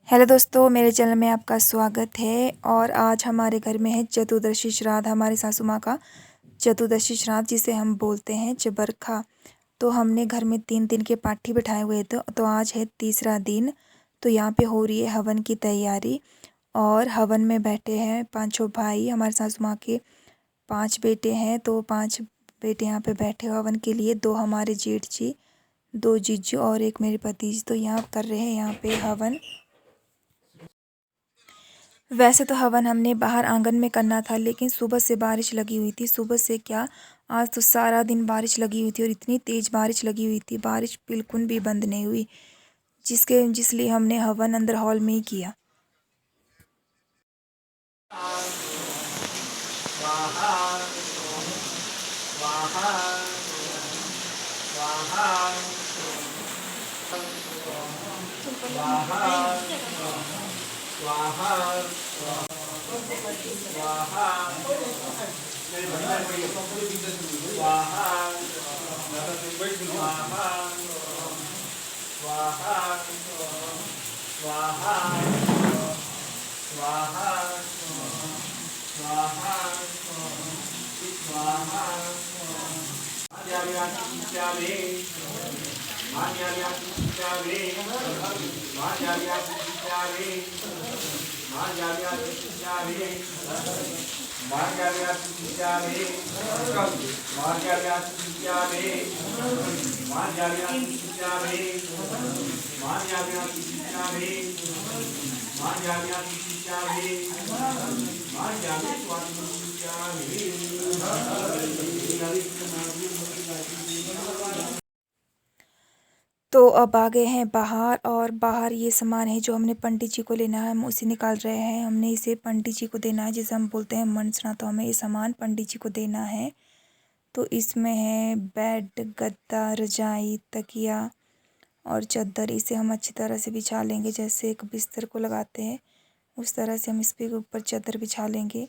Hello दोस्तों, मेरे channel में आपका स्वागत है। और आज हमारे घर में है चतुर्दशी श्राद्ध, हमारी सासू माँ का चतुर्दशी श्राद्ध जिसे हम बोलते हैं चबरखा। तो हमने घर में 3 दिन के पाठी बिठाए हुए थे, तो आज है तीसरा दिन। तो यहाँ पे हो रही है हवन की तैयारी और हवन में बैठे हैं 5 भाई। हमारे सासू माँ के 5 बेटे हैं, तो 5 बेटे यहाँ पे बैठे हो हवन के लिए। 2 हमारे जेठ जी, 2 जीजू और 1 मेरे पति जी। तो यहाँ कर रहे हैं यहाँ पे हवन। वैसे तो हवन हमने बाहर आंगन में करना था, लेकिन सुबह से बारिश लगी हुई थी। सुबह से क्या, आज तो सारा दिन बारिश लगी हुई थी और इतनी तेज़ बारिश लगी हुई थी, बारिश बिल्कुल भी बंद नहीं हुई, जिसलिए हमने हवन अंदर हॉल में ही किया। तो अब आ गए हैं बाहर, और बाहर ये सामान है जो हमने पंडित जी को लेना है, हम उसे निकाल रहे हैं। हमने इसे पंडित जी को देना है, जिसे हम बोलते हैं मनसना। तो हमें ये सामान पंडित जी को देना है। तो इसमें है बेड, गद्दा, रजाई, तकिया और चादर। इसे हम अच्छी तरह से बिछा लेंगे, जैसे एक बिस्तर को लगाते हैं उस तरह से हम इस पे ऊपर चादर बिछा लेंगे।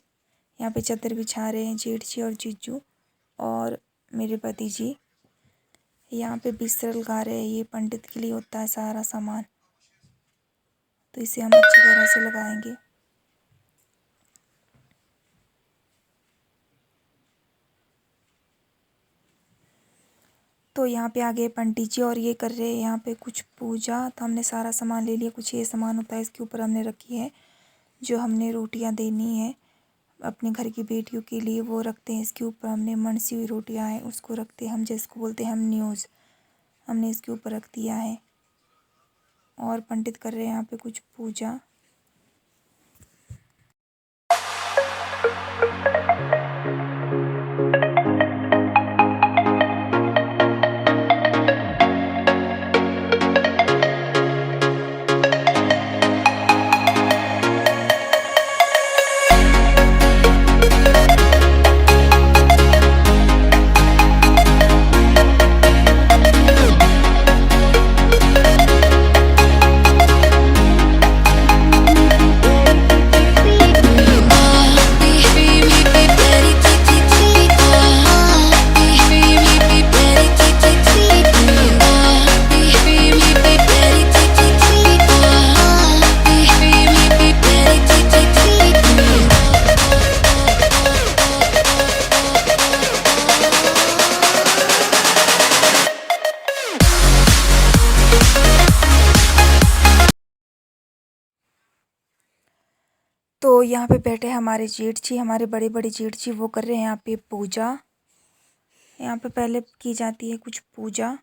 यहाँ पे चादर बिछा रहे हैं जेठ जी और जीजू और मेरे पति जी। यहाँ पे बिस्तर लगा रहे हैं, ये पंडित के लिए होता है सारा सामान। तो इसे हम अच्छी तरह से लगाएंगे। तो यहाँ पे आ गए पंडित जी और ये कर रहे हैं यहाँ पे कुछ पूजा। तो हमने सारा सामान ले लिया। कुछ ये सामान होता है, इसके ऊपर हमने रखी है जो हमने रोटियाँ देनी है अपने घर की बेटियों के लिए, वो रखते हैं इसके ऊपर। हमने मनसी हुई रोटियाँ हैं उसको रखते हैं, हम जिसको बोलते हैं हम न्यूज़, हमने इसके ऊपर रख दिया है। और पंडित कर रहे हैं यहाँ पे कुछ पूजा। तो यहाँ पे बैठे हमारे जेठ जी, हमारे बड़े बड़े जेठ जी, वो कर रहे हैं यहाँ पे पूजा। यहाँ पे पहले की जाती है कुछ पूजा।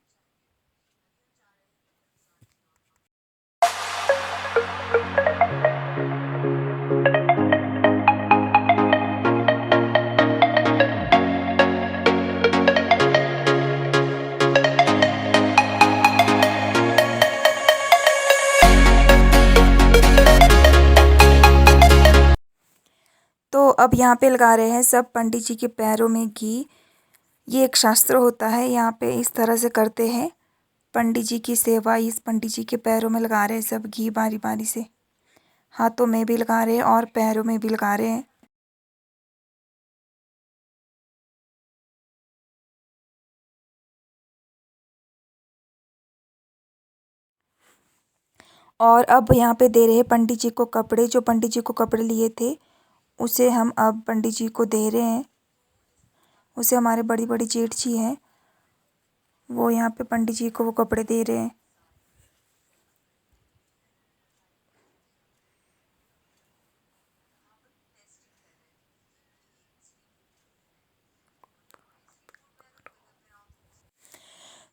तो अब यहाँ पे लगा रहे हैं सब पंडित जी के पैरों में घी। ये एक शास्त्र होता है, यहाँ पे इस तरह से करते हैं पंडित जी की सेवा। इस पंडित जी के पैरों में लगा रहे हैं सब घी, बारी बारी से। हाथों में भी लगा रहे हैं और पैरों में भी लगा रहे हैं। और अब यहाँ पे दे रहे हैं पंडित जी को कपड़े। जो पंडित जी को कपड़े लिए थे उसे हम अब पंडित जी को दे रहे हैं। उसे हमारे बड़ी बड़ी जेठ जी हैं, वो यहाँ पे पंडित जी को वो कपड़े दे रहे हैं।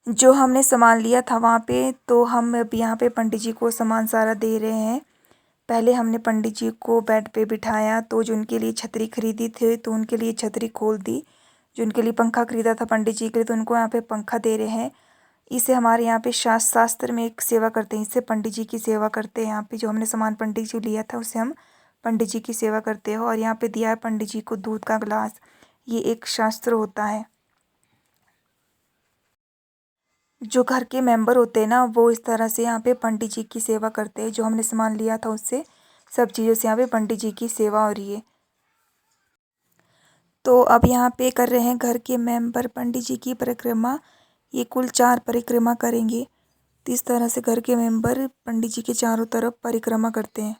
जो हमने सामान लिया था वहाँ पे, तो हम अब यहाँ पे पंडित जी को सामान सारा दे रहे हैं। पहले हमने पंडित जी को बेड पे बिठाया, तो जो उनके लिए छतरी खरीदी थी तो उनके लिए छतरी खोल दी। जो उनके लिए पंखा खरीदा था पंडित जी के लिए, तो उनको यहाँ पे पंखा दे रहे हैं। इसे हमारे यहाँ पे शास्त्र में एक सेवा करते हैं, इससे पंडित जी की सेवा करते हैं। यहाँ पे जो हमने सामान पंडित जी लिया था उससे हम पंडित जी की सेवा करते हैं। और यहाँ पे दिया है पंडित जी को दूध का गिलास, ये एक शास्त्र होता है। जो घर के मेंबर होते हैं ना, वो इस तरह से यहाँ पे पंडित जी की सेवा करते हैं। जो हमने सामान लिया था उससे सब चीज़ों से यहाँ पे पंडित जी की सेवा हो रही है। तो अब यहाँ पे कर रहे हैं घर के मेंबर पंडित जी की परिक्रमा। ये कुल 4 परिक्रमा करेंगे। तो इस तरह से घर के मेंबर पंडित जी के चारों तरफ परिक्रमा करते हैं।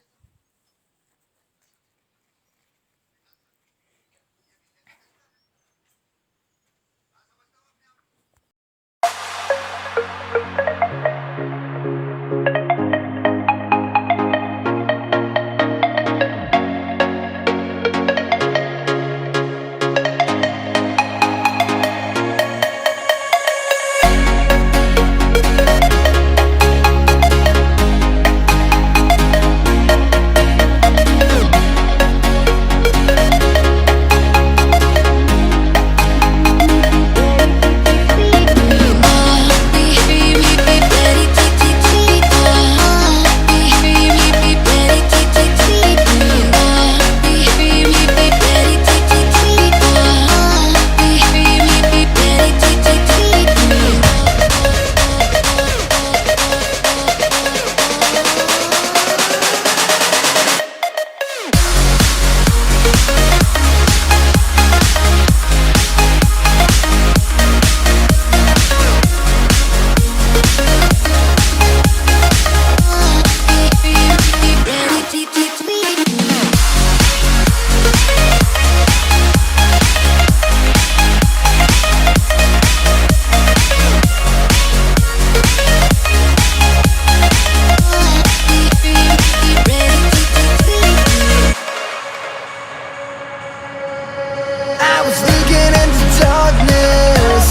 I was looking into darkness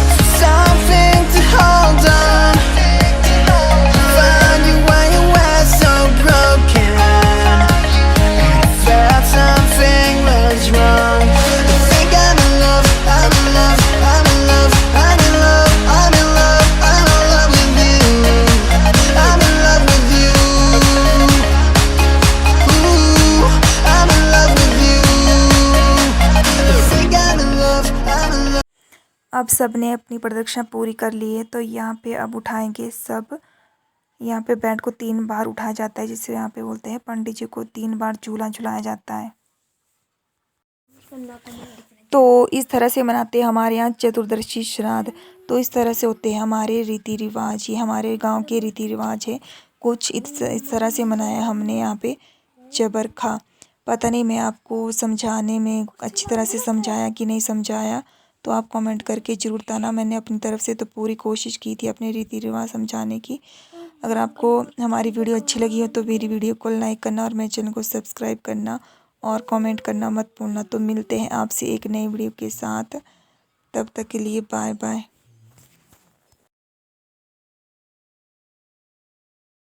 for something to hold on. Found you when you were so broken. Felt something was wrong. I think I'm in love, I'm in love, I'm in love, I'm in love, I'm in love, I'm in love with you. I'm in love with you. Ooh, I'm in love with you. अब सब ने अपनी प्रदक्षिणा पूरी कर ली है, तो यहाँ पे अब उठाएंगे सब। यहाँ पे बेड को 3 बार उठाया जाता है, जिसे यहाँ पे बोलते हैं पंडित जी को 3 बार झूला झुलाया जाता है। तो इस तरह से मनाते हैं हमारे यहाँ चतुर्दशी श्राद्ध। तो इस तरह से होते हैं हमारे रीति रिवाज, ये हमारे गांव के रीति रिवाज है। कुछ इस तरह से मनाया हमने यहाँ पे चबरखा। पता नहीं मैं आपको समझाने में अच्छी तरह से समझाया कि नहीं समझाया, तो आप कमेंट करके ज़रूर बताना। मैंने अपनी तरफ से तो पूरी कोशिश की थी अपने रीति रिवाज समझाने की। अगर आपको हमारी वीडियो अच्छी लगी हो तो मेरी वीडियो को लाइक करना और मेरे चैनल को सब्सक्राइब करना और कमेंट करना मत भूलना। तो मिलते हैं आपसे एक नई वीडियो के साथ, तब तक के लिए बाय बाय।